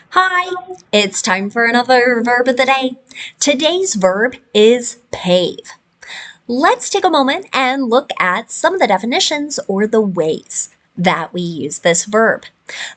Hi, it's time for another verb of the day. Today's verb is pave. Let's take a moment and look at some of the definitions or the ways that we use this verb.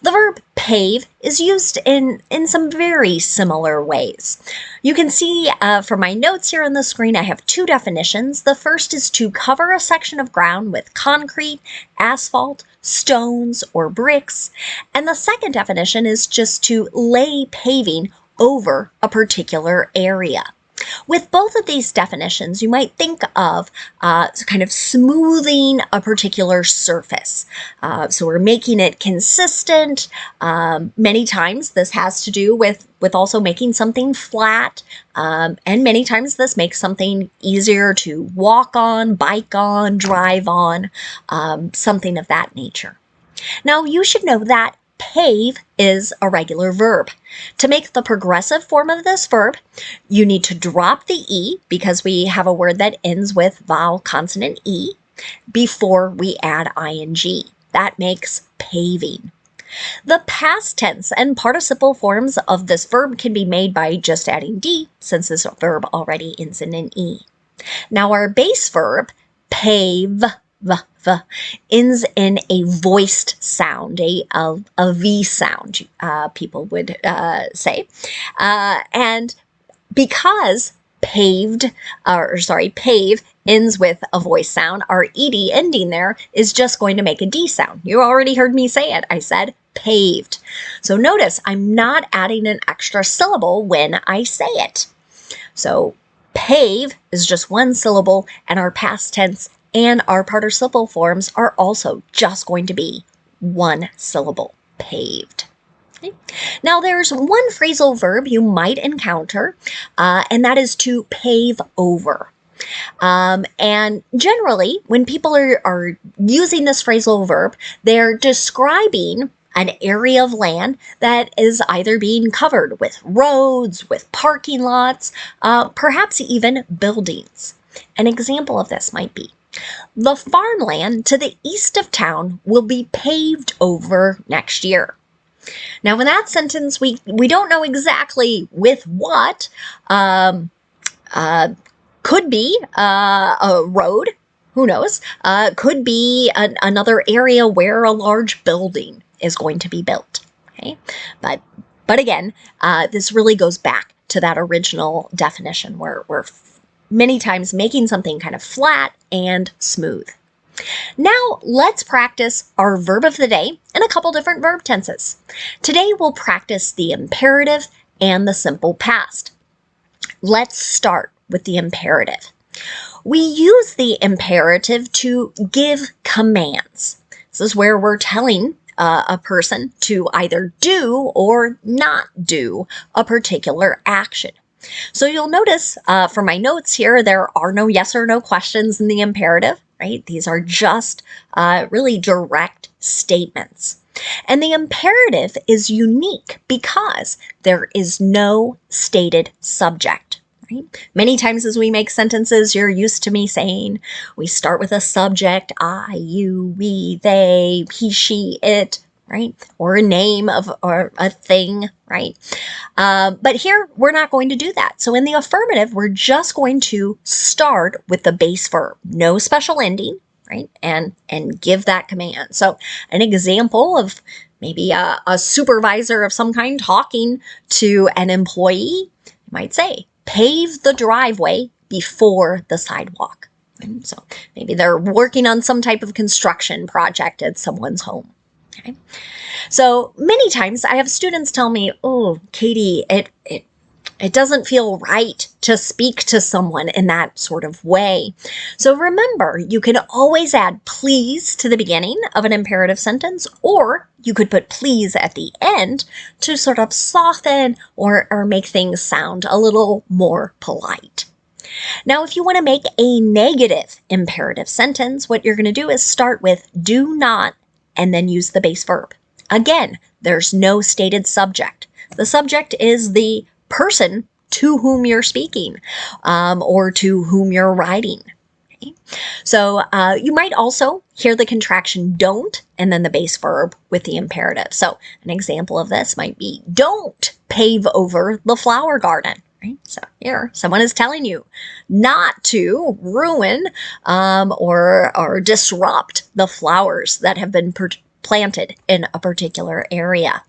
The verb pave is used in some very similar ways. You can see from my notes here on the screen, I have two definitions. The first is to cover a section of ground with concrete, asphalt, stones, or bricks. And the second definition is just to lay paving over a particular area. With both of these definitions, you might think of kind of smoothing a particular surface. So we're making it consistent. Many times this has to do with also making something flat. And many times this makes something easier to walk on, bike on, drive on, something of that nature. Now you should know that pave is a regular verb. To make the progressive form of this verb, you need to drop the E because we have a word that ends with vowel consonant E before we add ing. That makes paving. The past tense and participle forms of this verb can be made by just adding D since this verb already ends in an E. Now our base verb, pave, ends in a voiced sound, a V sound, people would say. And because pave ends with a voice sound, our ed ending there is just going to make a D sound. You already heard me say it. I said paved. So notice I'm not adding an extra syllable when I say it. So pave is just one syllable, and our past tense and our participle forms are also just going to be one syllable, paved. Okay. Now there's one phrasal verb you might encounter, and that is to pave over. And generally, when people are using this phrasal verb, they're describing an area of land that is either being covered with roads, with parking lots, perhaps even buildings. An example of this might be, the farmland to the east of town will be paved over next year. Now, in that sentence, we don't know exactly with what. Could be a road, who knows? Could be another area where a large building is going to be built. Okay, but again, this really goes back to that original definition where we're many times making something kind of flat and smooth. Now let's practice our verb of the day in a couple different verb tenses. Today we'll practice the imperative and the simple past. Let's start with the imperative. We use the imperative to give commands. This is where we're telling a person to either do or not do a particular action. So you'll notice from my notes here, there are no yes or no questions in the imperative, right? These are just really direct statements. And the imperative is unique because there is no stated subject. Right? Many times as we make sentences, you're used to me saying we start with a subject, I, you, we, they, he, she, it, right? Or a name or a thing, right? But here we're not going to do that. So in the affirmative, we're just going to start with the base verb, no special ending, right? And give that command. So an example of maybe a supervisor of some kind talking to an employee, you might say, pave the driveway before the sidewalk. And so maybe they're working on some type of construction project at someone's home. Okay. So many times I have students tell me, oh, Katie, it doesn't feel right to speak to someone in that sort of way. So remember, you can always add please to the beginning of an imperative sentence, or you could put please at the end to sort of soften or make things sound a little more polite. Now, if you want to make a negative imperative sentence, what you're going to do is start with do not and then use the base verb. Again, there's no stated subject. The subject is the person to whom you're speaking or to whom you're writing. So you might also hear the contraction don't and then the base verb with the imperative. So an example of this might be, don't pave over the flower garden. Right? So here, someone is telling you not to ruin or disrupt the flowers that have been planted in a particular area.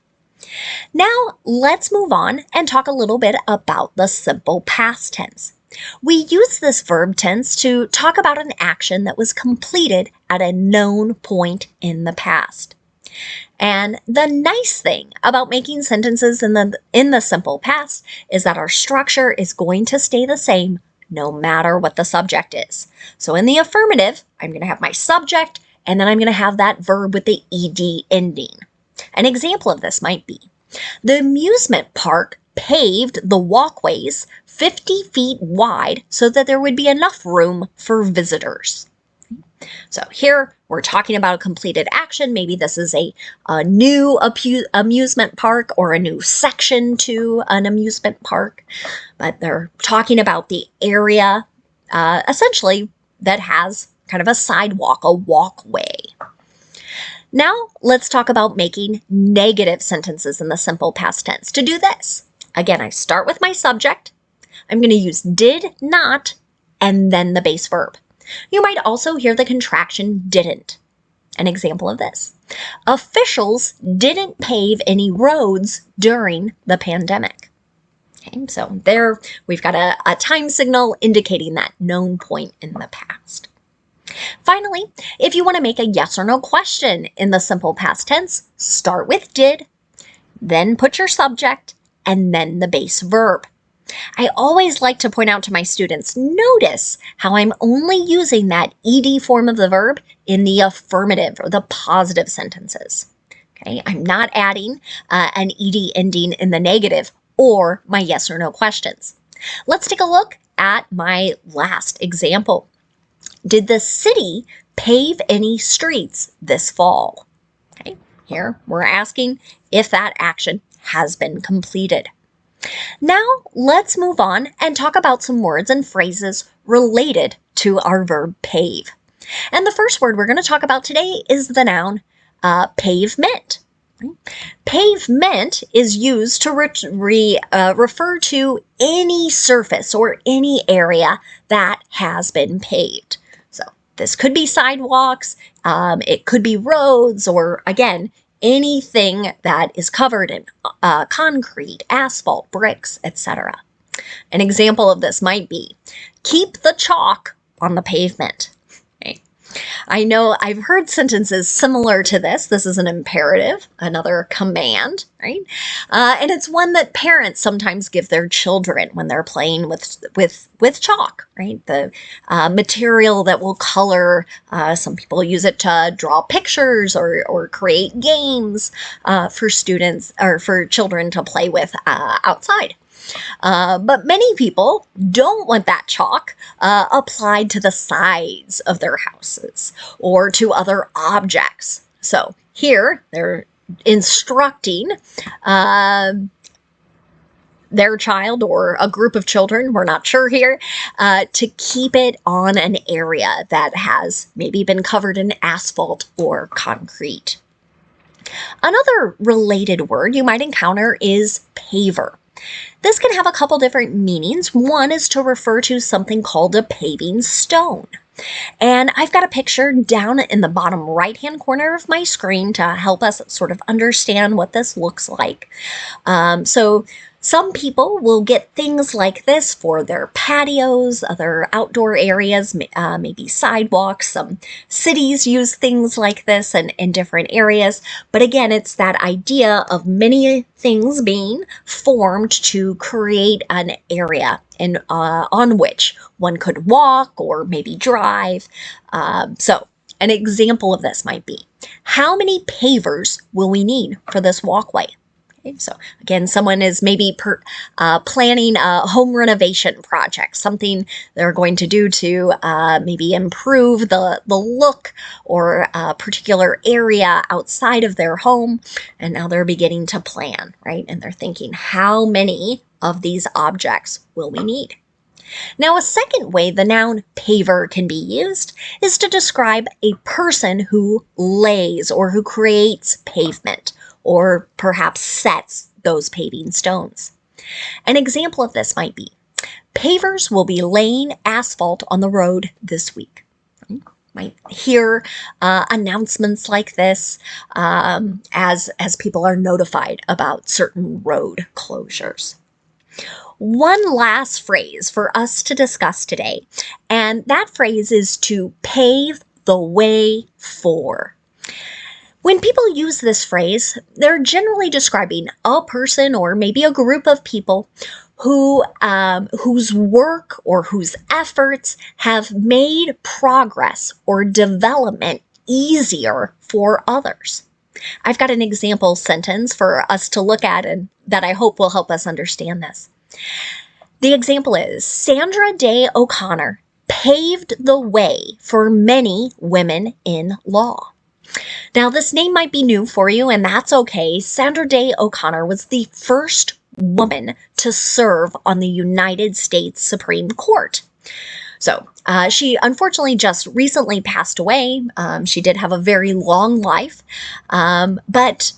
Now let's move on and talk a little bit about the simple past tense. We use this verb tense to talk about an action that was completed at a known point in the past. And the nice thing about making sentences in the simple past is that our structure is going to stay the same no matter what the subject is. So in the affirmative, I'm going to have my subject, and then I'm going to have that verb with the ed ending. An example of this might be, the amusement park paved the walkways 50 feet wide so that there would be enough room for visitors. So here we're talking about a completed action. Maybe this is a new amusement park or a new section to an amusement park, but they're talking about the area essentially that has kind of a sidewalk, a walkway. Now let's talk about making negative sentences in the simple past tense. To do this, again, I start with my subject. I'm going to use did not and then the base verb. You might also hear the contraction didn't. An example of this. Officials didn't pave any roads during the pandemic. Okay, so there we've got a time signal indicating that known point in the past. Finally, if you want to make a yes or no question in the simple past tense, start with did, then put your subject, and then the base verb. I always like to point out to my students, notice how I'm only using that ed form of the verb in the affirmative or the positive sentences. Okay, I'm not adding an ed ending in the negative or my yes or no questions. Let's take a look at my last example. Did the city pave any streets this fall? Okay, here we're asking if that action has been completed. Now let's move on and talk about some words and phrases related to our verb pave. And the first word we're going to talk about today is the noun pavement. Pavement is used to refer to any surface or any area that has been paved. So this could be sidewalks, it could be roads, or again, anything that is covered in concrete, asphalt, bricks, etc. An example of this might be, keep the chalk on the pavement. Okay. I know I've heard sentences similar to this. This is an imperative, another command, right? And it's one that parents sometimes give their children when they're playing with chalk, right? The material that will color. Some people use it to draw pictures or create games for students or for children to play with outside. But many people don't want that chalk applied to the sides of their houses or to other objects. So here they're instructing their child or a group of children, we're not sure here, to keep it on an area that has maybe been covered in asphalt or concrete. Another related word you might encounter is paver. This can have a couple different meanings. One is to refer to something called a paving stone. And I've got a picture down in the bottom right-hand corner of my screen to help us sort of understand what this looks like. So some people will get things like this for their patios, other outdoor areas, maybe sidewalks. Some cities use things like this in different areas. But again, it's that idea of many things being formed to create an area on which one could walk or maybe drive. So an example of this might be, how many pavers will we need for this walkway? So again, someone is maybe planning a home renovation project, something they're going to do to maybe improve the look or a particular area outside of their home. And now they're beginning to plan, right? And they're thinking, how many of these objects will we need? Now, a second way the noun paver can be used is to describe a person who lays or who creates pavement, or perhaps sets those paving stones. An example of this might be, pavers will be laying asphalt on the road this week. You might hear announcements like this as people are notified about certain road closures. One last phrase for us to discuss today, and that phrase is to pave the way for. When people use this phrase, they're generally describing a person or maybe a group of people whose work or whose efforts have made progress or development easier for others. I've got an example sentence for us to look at and that I hope will help us understand this. The example is, Sandra Day O'Connor paved the way for many women in law. Now, this name might be new for you, and that's okay. Sandra Day O'Connor was the first woman to serve on the United States Supreme Court. So she unfortunately just recently passed away. She did have a very long life, but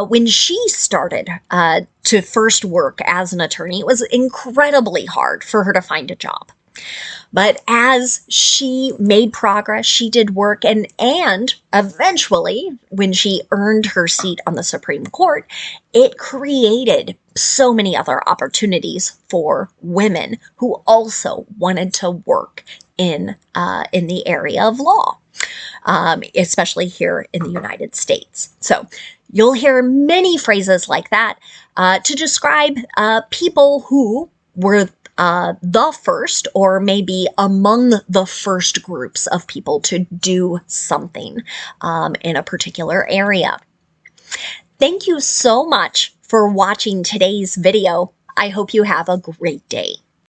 when she started to first work as an attorney, it was incredibly hard for her to find a job. But as she made progress, she did work, and eventually, when she earned her seat on the Supreme Court, it created so many other opportunities for women who also wanted to work in the area of law, especially here in the United States. So you'll hear many phrases like that to describe people who were the first, or maybe among the first groups of people to do something in a particular area. Thank you so much for watching today's video. I hope you have a great day.